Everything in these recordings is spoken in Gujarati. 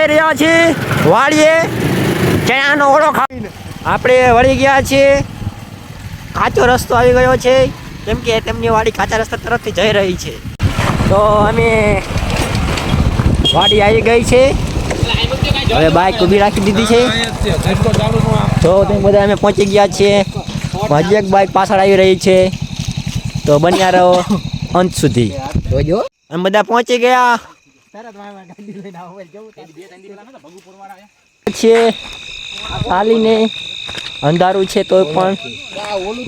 જઈ રહ્યા છીએ વાડીએ ચણાનો ઓળો ખાઈને. આપણે વળી ગયા છીએ, કાચો રસ્તો આવી ગયો છે કેમ કે તેમની વાડી કાચા રસ્તા તરફથી જઈ રહી છે. તો અમે વાડી આવી ગઈ છે, હવે બાઇક ઊભી રાખી દીધી છે. તો તમે બધા અમે પહોંચી ગયા છીએ. હજી એક બાઇક પાછળ આવી રહી છે, તો બન્યા રહો અંત સુધી. જોજો અમે બધા પહોંચી ગયા છીએ. ચાલીને અંધારું છે તો પણ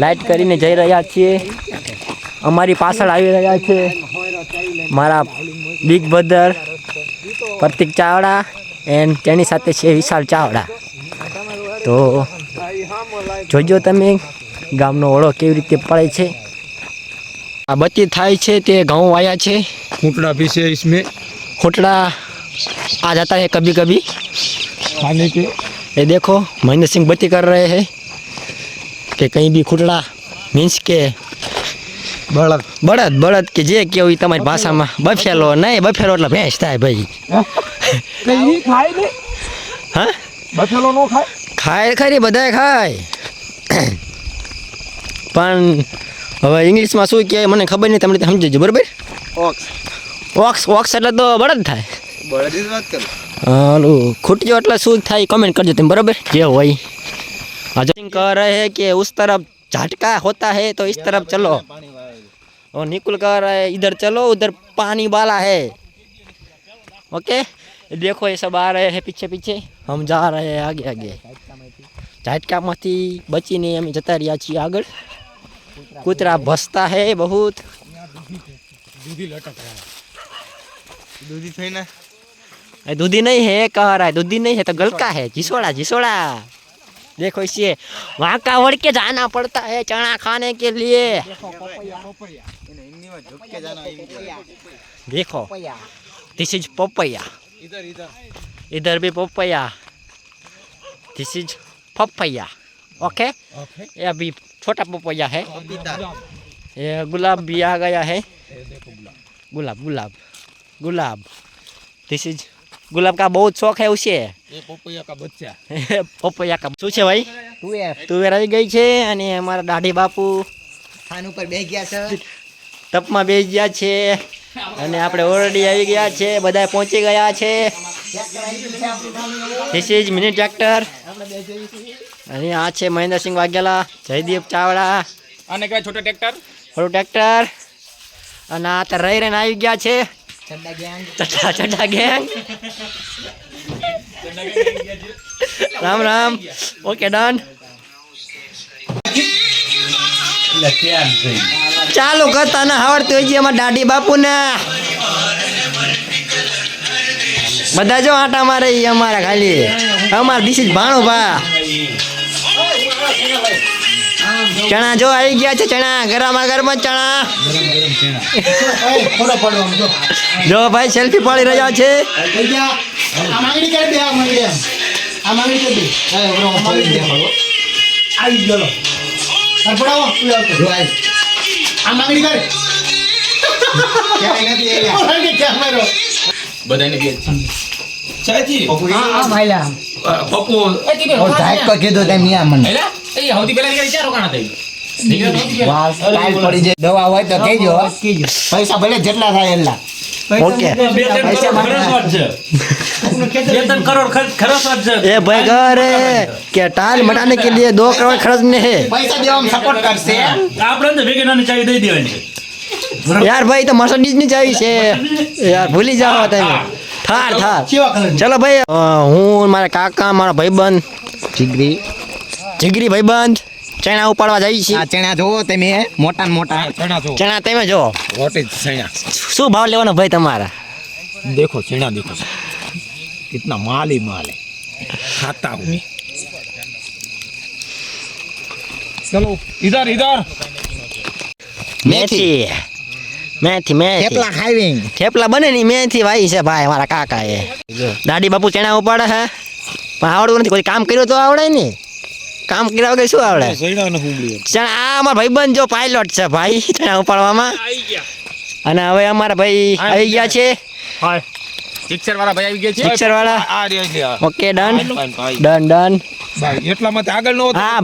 લાઈટ કરીને જઈ રહ્યા છીએ. અમારી પાછળ આવી રહ્યા છે મારા big brother Pratik Chavda and તેની સાથે છે વિશાલ ચાવડા. તો જોજો તમે ગામનો ઓળો કેવી રીતે પડે છે. આ બત્તી થાય છે તે ઘઉં વાયા છે. खूंटड़ा भी है इसमें, खूंटड़ा आ जाता है कभी कभी खाने के। ये देखो महेंद्र सिंह बत्ती कर रहे हैं कि कहीं भी खूंटड़ा मीन्स के बड़द બળદ બળદ કે જે કેવું તમારી ભાષામાં બફેલો નહીં, બફેલો એટલે ભેંસ થાય ભાઈ. कहीं खाए ने હા बफेलो नो खाए ખાય ખરી બધાય ખાય પણ હવે ઇંગ્લિશમાં શું કહે મને ખબર નહીં, તમને સમજજો બરાબર. ઓક્સ ઓક્સ ઓક્સ એટલે તો બળદ થાય. बड़द की बात कर હાલું ખૂટ્યો એટલે શું થાય કમેન્ટ કરજો તમે બરાબર જે હોય. अजय कह रहे हैं कि उस तरफ झटका होता है तो इस तरफ चलो, और निकुल कह रहे हैं इधर चलो उधर पानी वाला है. ओके देखो ये सब आ रहे हैं पीछे पीछे, हम जा रहे हैं आगे आगे. झटकाમાંથી બચીને અમે જતા રહ્યા છીએ આગળ. કૂતરા ભસતા है बहुत. दूधी थे ना, दूधी नहीं है कह रहा है, दूधी नहीं है तो गलका है, झिसोड़ा झिसोड़ा. देखो इसे वहाँ का वड़ के जाना पड़ता है चना खाने के लिए. देखो दिस इज पपैया, इधर इधर इधर भी papaya, this is papaya. Okay okay ये अभी छोटा पपैया है. ये गुलाब भी आ गया है. गुलाब गुलाब गुलाब, दिस इज गुलाब का बहुत शौक है उसे. ये पपैया का बच्चा પપૈયા કા શું છે ભાઈ? તુવેર આવી ગઈ છે અને અમારા દાઢી બાપુ ખાન ઉપર બેસી ગયા છે, તપમાં બેસી ગયા છે અને આપણે ઓલરેડી આવી ગયા છે, બધા પહોંચી ગયા છે. ધીસ ઇઝ મિની ટ્રેક્ટર અને આ છે મહેન્દ્રસિંહ વાઘેલા, જયદીપ ચાવડા आने का छोटा ट्रैक्टर થોડું ટ્રેક્ટર. અને આ તો રહી રહીને આવી ગયા છે ચંદા ગેંગ ચટા ચટા gang. Ram Ram. Okay done. ચાલુ કરતા ના આવડતું હોય છે અમારા દાઢી બાપુ ને બધા જો આટા મારે ઈ અમારા ખાલી અમારા દિસ ઇઝ ભાણો ભા. ચણા જો આવી ગયા છે, ચણા ગરમા ગરમ ચણા. જો ભાઈ સેલ્ફી પાડી રહ્યા છે. बधाई ने चाची पप्पू કીધું તેમ નિયા મને एला ए हौदी पेला के चार रोकाना થઈ પડી જાય દવા હોય તો કહેજો, પૈસા ભલે જેટલા થાય એટલા. ઓકે खरच ए भाई कह रहे हैं कि टाल मटाने के लिए 2 करोड़ खर्चने हैं. પૈસા દેવામાં સપોર્ટ કરશે. આપણે તો વેગેનાની ચાવી દઈ દેવાની છે यार भाई तो मर्सिडीज नहीं चाहिए છે यार, ભૂલી જાઓ તમે. થાર થાર. ચલો ભાઈ હું મારા કાકા મારા ભાઈબંધ જીગરી જીગરી ભાઈબંધ ચણા ઉપાડવા જઈએ છીએ. આ ચણા જોવો તમે, મોટા ને મોટા चना तो ચણા તમે જો व्हाट इज चना શું ભાવ લેવાનો ભાઈ તમારા? देखो चना देखो कितना माल ही माल है, खाता हूँ मैं. चलो इधर इधर મેથી મેથી મેથી થેપલા ખાવી. થેપલા બને ની મેથી વાઈ છે ભાઈ મારા કાકા એ. દાદી બાપુ ચણા ઉપાડે છે પણ આવડતું નથી, કોઈ કામ કર્યું તો આવડે ને, કામ કર્યા વગર શું આવડે? સૈડા ને હુંબલી ચણા આ અમારા ભાઈબંધ જો પાયલોટ છે ભાઈ ચણા ઉપાડવામાં. અને હવે અમારા ભાઈ આવી ગયા છે. हाय પિક્ચર વાળા ભાઈ આવી ગયા છે પિક્ચર વાળા આ રે લે ઓકે ડન ભાઈ ડન ભાઈ એટલામાં આગળ નો આ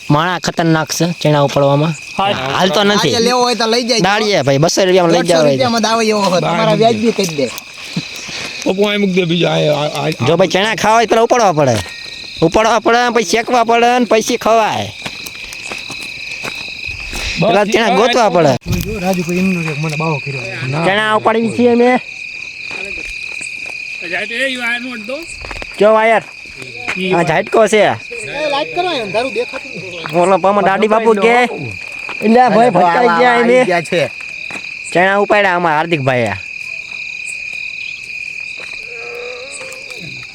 માણા ખતરનાક છે ચણા ઉપાડવામાં હાલતો નથી લેવો હોય તો લઈ જાય દાડીએ ભાઈ 200 રૂપિયામાં લઈ જાવ રૂપિયામાં દાવો એવો હોય તમારા વ્યાજબી કહી દે પપ્પુ આ મૂક દે બીજા જો ભાઈ ચણા ખાવા હોય પેલા ઉપાડવા પડે પછી શેકવા પડે ને પછી ખવાય પેલા ચણા ગોતવા પડે રાજુ કોઈ એમનો મને બાવો કર્યો ચણા ઉપાડી છીએ અમે જો વાયર આ ઝાટકો છે લાઈટ કરો અંધારું દેખાતું ઓલો પામાં દાડી બાપુ કે એટલે ભાઈ ભટકાઈ ગયા અમે ગયા છે ચણા ઉપાડ્યા અમારા હાર્દિકભાઈ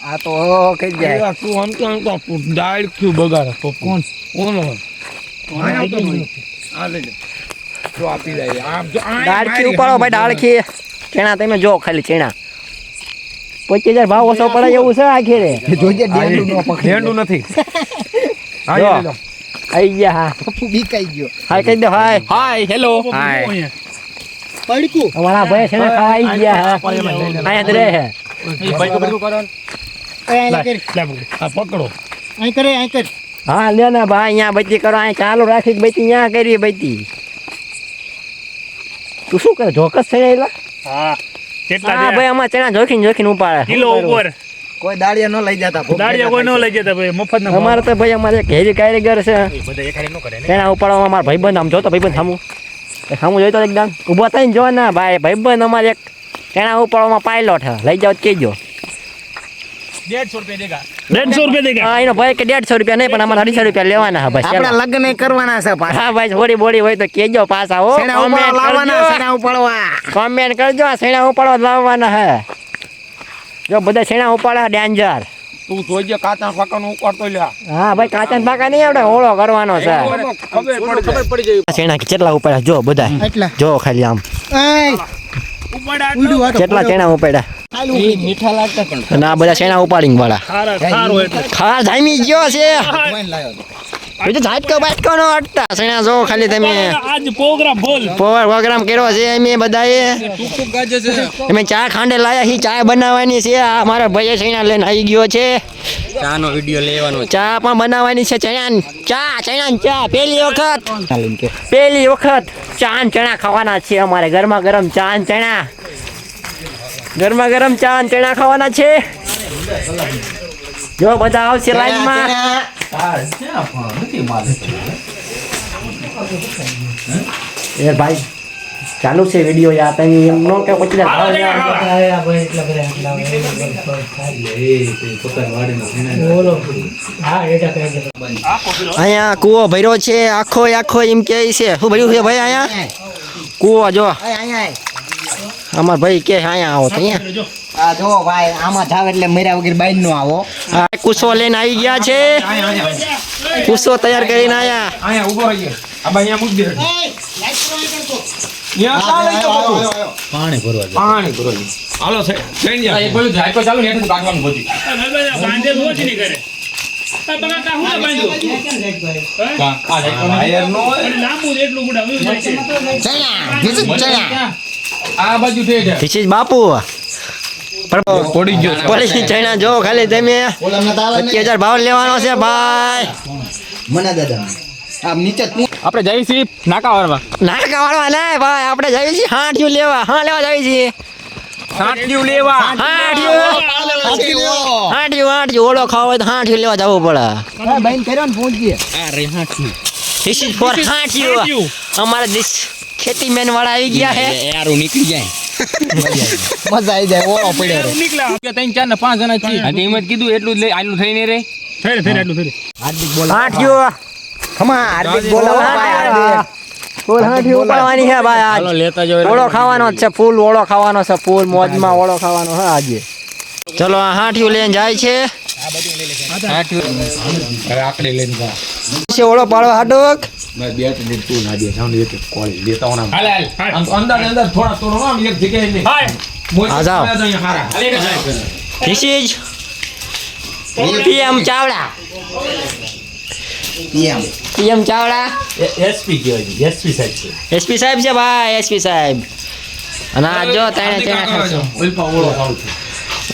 આ તો કઈ જાય તું આમ તો ડાળ ક્યુ બગાડે કોણ ઓનો આ લે જો આપી દે આમ જો દાળખી ઉપાડો ભાઈ દાળખી ચણા તમે જો ખાલી ચણા 25000 ભાવ ઓછો પડે એવું છે આખીરે જોજે ડેંડું નો પકડી હેન્ડું નથી જો આઈ ગયા હા પપ્પુ બીકાઈ ગયો હાય કહી દો હાય હાય હેલો હાય પડકું અમારા ભાઈ છે ને ખાવા આવી ગયા હા અહીંયા જ રહે હે ભાઈ તો બધું કરો અહીં કરી આ પકડો અહીં કરે અહીં કર હા લે ને ભાઈ અહીંયા બચી કરો અહીંયા ચાલુ રાખી બચી અહીંયા કરી બચી તું શું કરે જોકસ થઈ ગયેલા હા કેટલા હા ભાઈ અમાર ચણા જોખીને ઉપાડે કિલો ઉપર કોઈ દાડિયા ન લઈ જતા દાડિયા કોઈ ન લઈ જતા ભાઈ મફત ના અમારે તો ભાઈ અમારે એક હેરી કારીગર છે બધા એકાડી ન કરે ને ચણા ઉપાડવામાં અમારા ભાઈબંધ આમ જોતો ભાઈબંધ સામું જોઈતો એકદમ ઊભો થઈને જો ના ભાઈ ભાઈબંધ અમારે એક ચણા ઉપાડવામાં પાયલોટ હે લઈ જાવ કેજો 150 રૂપિયા દેગા 150 રૂપિયા દેગા હા એનો ભાઈ કે 150 રૂપિયા નહીં પણ અમારે 250 રૂપિયા લેવાના હા ભાઈ આપણા લગ્ન કરવાના છે પાછા હા ભાઈ થોડી બોડી હોય તો કેજો પાછા હો સેણા ઉપાડવા લાવવાના સેણા ઉપાડવા કોમેન્ટ કરજો સેણા ઉપાડવા લાવવાના હે જો બધા સેણા ઉપાડવા ડેન્જર તું જોઈજે કાચા પાકાનો ઉપાડતો લ્યા હા ભાઈ કાચા પાકા નહીં આવડે ઓળો કરવાનો છે ખબર પડી જાય સેણા કેટલા ઉપાડ્યા જો બધા એટલા જો ખાલી આમ કેટલા ચણા ઉપાડ્યા મીઠા લાગતા પણ અને આ બધા સેણા ઉપાડીને વાળા ખારો એટલે ખાસ જામી ગયો છે વાઈન લાવ્યો એ તો ઝાટકો બાટકો નો અટતા સેણા જો ખાલી તમે આજ પ્રોગ્રામ બોલ પ્રોગ્રામ કર્યો છે અમે બધાએ અમે ચા ખાંડે લાયા છીએ ચા બનાવવાની છે આ મારા ભાઈએ સેણા લઈને આવી ગયો છે ચાનો વિડિયો લેવાનો ચા પણ બનાવવાની છે ચણા પહેલી વખત ચા ને ચણા ખાવાના છે અમારે ગરમા ગરમ ચા ને ચણા ખાવાના છે જો બધા આવશે લાઈનમાં એ ભાઈ ચાલુ છે વિડીયો યાર તમે એમ નો કે પછી અહીંયા કૂવો ભર્યો છે આખો એમ કે છે શું ભર્યું છે ભાઈ અહીંયા કૂવો જો અમાર ભાઈ કે અહીંયા આવો તો અહીંયા આ જો ભાઈ આમાં જાવ એટલે મર્યા વગર બાઈન નો આવો આ કુસો લઈને આવી ગયા છે કુસો તૈયાર કરીને આયા અહીંયા ઊભો રહીએ આ ભાઈ અહીંયા મૂક દે પાણી ભરવા હાલો છે જઈને જા એક બોલું જાય ચાલુ ને એટલું કાઢવાનું ગોતી બાંધે રોજ નહીં કરે આ બગા કા હું બાંધ્યો આ વાયર નો લાંબુ એટલું ગુડા ચણા આ બાજુ થઈ જાય ધીસ ઇઝ બાપુ પડી ગયો પડી ચણા જો ખાલી તમે 25000 ભાવ લેવાનો છે ભાઈ મને દાદા આમ નીચે આપણે જઈએ છીએ નાકા વાળવા નાકા વાળવા ના ભાઈ આપણે જઈએ છીએ હાંઠિયું લેવા જઈએ છીએ સાંટિયું લેવા હાંઠિયું ઓળો ખાવો હોય તો હાંઠિયું લેવા જવું પડે બાઈન કર્યો ને પહોંચીએ ધીસ ઇઝ ફોર હાંઠિયું અમારા દેશ ખેતી મેન વાળા આવી ગયા છે યારું નીકળી જાય મજા આવી જાય ઓળો પડ્યો રે નીકળ્યા 3 4 ને 5 જણા છીએ આ એમ જ કીધું એટલું જ લઈ આટલું થઈને રે ફેર એટલું ફેર હાર્દિક બોલ હાંઠિયું ખમા હાર્દિક બોલાવો ભાઈ હાર્દિક ફૂલ હાંઠિયું ઉપાડવાની છે ભાઈ આજ લેતા જાવ ઓળો ખાવાનો જ છે ફૂલ ઓળો ખાવાનો છે ફૂલ મોજમાં ઓળો ખાવાનો છે આજે ચલો આ હાંઠિયું લઈને જાય છે આકડે લઈને જા છે ઓળો પાડો હાડોક મેં બે ત્રણ તું ના દે જાવ ને એક કોળી લેતા હોના હાલ અંદર થોડા આમ એક જગ્યાએ નહીં હાય આ જાઓ. હારા this is PM Chavda PM Chavda SP કહેવાય એસપી સાહેબ છે એસપી સાહેબ છે ભાઈ એસપી સાહેબ અને આ જો તણે ચણા ખાશે ઓલપા ઓળો ખાવ છે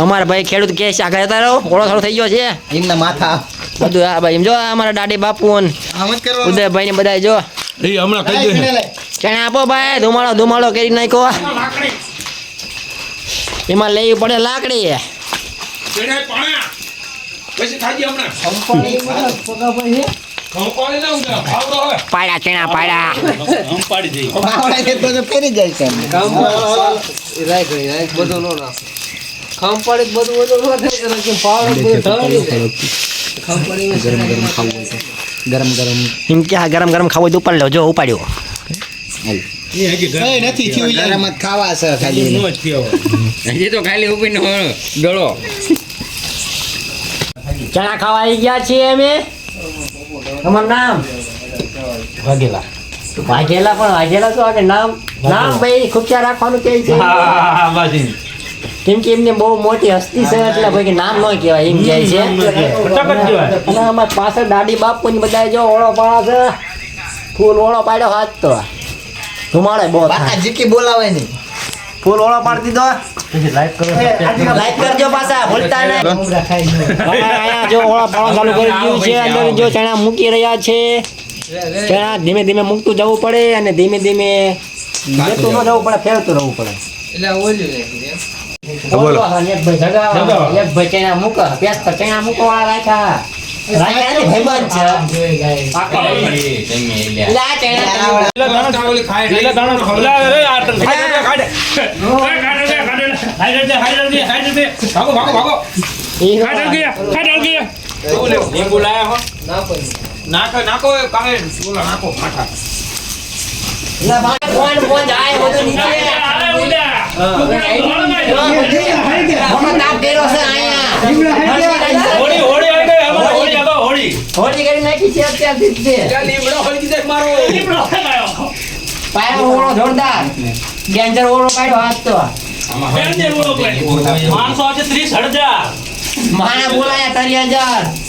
અમારા ભાઈ ખેડૂત કે છે આગળ જતા રહો, ઓળો થોડો થઈ ગયો છે એમના માથા બધું. હા ભાઈ એમ જો અમારા દાદી બાપુ ને આમ જ કરવા ઉદયભાઈ ને બધા જો એ હમણાં કહી દે ચણા આપો ભાઈ, ધુમાડો કરી નાખ્યો. એમાં લેવી પડે લાકડી. ચણે પાણા પછી ખાજી હમણાં ખંપાળી ના ઉડા ખાવડો હવે પાડ્યા ચણા પાડ્યા. આમ પાડી દઈ. માવડા છે તો ફેરી જાય છે એમ કે હા ગરમ ખાવું હોય તો ઉપાડ લો. જો ઉપાડ્યો. એ હજી કઈ નથી થયું ગરમ જ ખાવા છે ખાલી નો જ થયો હજી તો ખાલી ઉપીનો ડળો. ચણા ખાવા આવી ગયા છીએ અમે. તમારું નામ? વાગેલા વાઘેલા. પણ વાઘેલા શું આવે નામ? નામ ભાઈ ખૂબચા રાખવાનું કે છે. હા બાજી કેમ કે એમને બહુ મોટી હસ્તી છે એટલે ભાઈ કે નામ ન કહેવાય એમ કહે છે. અને અમારા પાછળ દાદી બાપુ ની બધા જો ઓળો પાડે છે. ફૂલ ઓળો પાડ્યો હાથ તો ધુમાડે બહુ બાકા થાય. જીકી બોલાવે નહીં ફૂલ ઓળો પાડી દીધો. લાઈક કરજો પાછા ભૂલતા નહીં. અહીંયા જો ઓળો પાડો ચાલુ કરી દીધું છે. અંદર જો ચણા મૂકી રહ્યા છે. ચણા ધીમે ધીમે મૂકતું જવું પડે અને ધીમે ધીમે જતું ન જવું પડે, ફેરતું રહેવું પડે. બોલો. એક ભાઈ જગાવો, એક ભાઈ ચણા મૂકો. પેસ તો ચણા મૂકો વાળા રાખ્યા. રાખ્યા નહીં, ભાઈબંધ છે. એટલે આ ચણા ફોન જાય બધું નીચે. મોટો તાપ કર્યો છે અહીંયા. હોળી કરી નાખી છે અત્યારથી જ છે. પાયો ઓળો જોરદાર. ડેન્જર ઓળો પાડ્યો હાથ તો. માણસો આજે 30,000. માણા બોલાયા 30,000.